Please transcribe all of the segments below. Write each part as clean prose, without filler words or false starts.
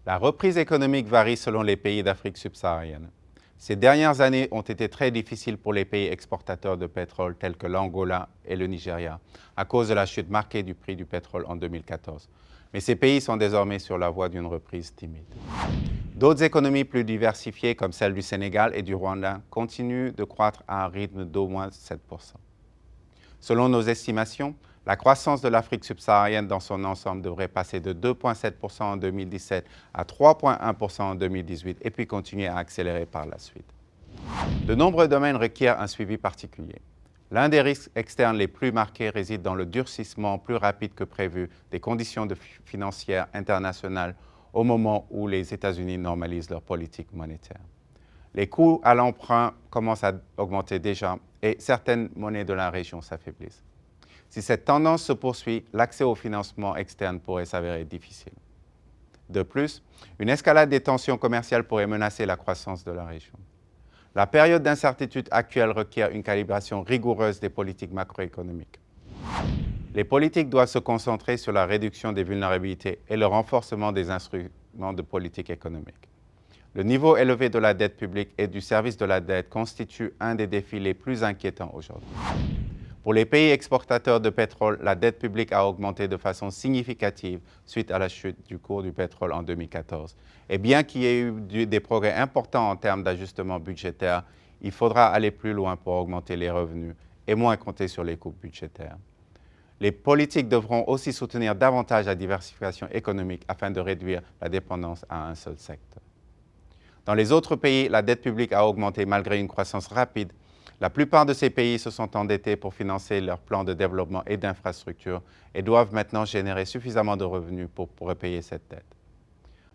La reprise économique varie selon les pays d'Afrique subsaharienne. Ces dernières années ont été très difficiles pour les pays exportateurs de pétrole tels que l'Angola et le Nigeria, à cause de la chute marquée du prix du pétrole en 2014. Mais ces pays sont désormais sur la voie d'une reprise timide. D'autres économies plus diversifiées, comme celle du Sénégal et du Rwanda, continuent de croître à un rythme d'au moins 7%. Selon nos estimations, la croissance de l'Afrique subsaharienne dans son ensemble devrait passer de 2,7% en 2017 à 3,1% en 2018 et puis continuer à accélérer par la suite. De nombreux domaines requièrent un suivi particulier. L'un des risques externes les plus marqués réside dans le durcissement plus rapide que prévu des conditions financières internationales au moment où les États-Unis normalisent leur politique monétaire. Les coûts à l'emprunt commencent à augmenter déjà et certaines monnaies de la région s'affaiblissent. Si cette tendance se poursuit, l'accès au financement externe pourrait s'avérer difficile. De plus, une escalade des tensions commerciales pourrait menacer la croissance de la région. La période d'incertitude actuelle requiert une calibration rigoureuse des politiques macroéconomiques. Les politiques doivent se concentrer sur la réduction des vulnérabilités et le renforcement des instruments de politique économique. Le niveau élevé de la dette publique et du service de la dette constitue un des défis les plus inquiétants aujourd'hui. Pour les pays exportateurs de pétrole, la dette publique a augmenté de façon significative suite à la chute du cours du pétrole en 2014. Et bien qu'il y ait eu des progrès importants en termes d'ajustement budgétaire, il faudra aller plus loin pour augmenter les revenus et moins compter sur les coupes budgétaires. Les politiques devront aussi soutenir davantage la diversification économique afin de réduire la dépendance à un seul secteur. Dans les autres pays, la dette publique a augmenté malgré une croissance rapide. La plupart de ces pays se sont endettés pour financer leurs plans de développement et d'infrastructures et doivent maintenant générer suffisamment de revenus pour repayer cette dette.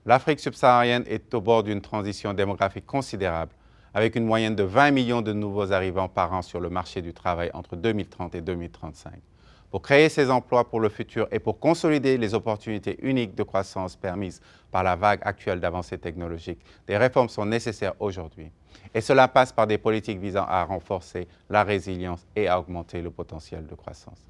L'Afrique subsaharienne est au bord d'une transition démographique considérable, avec une moyenne de 20 millions de nouveaux arrivants par an sur le marché du travail entre 2030 et 2035. Pour créer ces emplois pour le futur et pour consolider les opportunités uniques de croissance permises par la vague actuelle d'avancées technologiques, des réformes sont nécessaires aujourd'hui. Et cela passe par des politiques visant à renforcer la résilience et à augmenter le potentiel de croissance.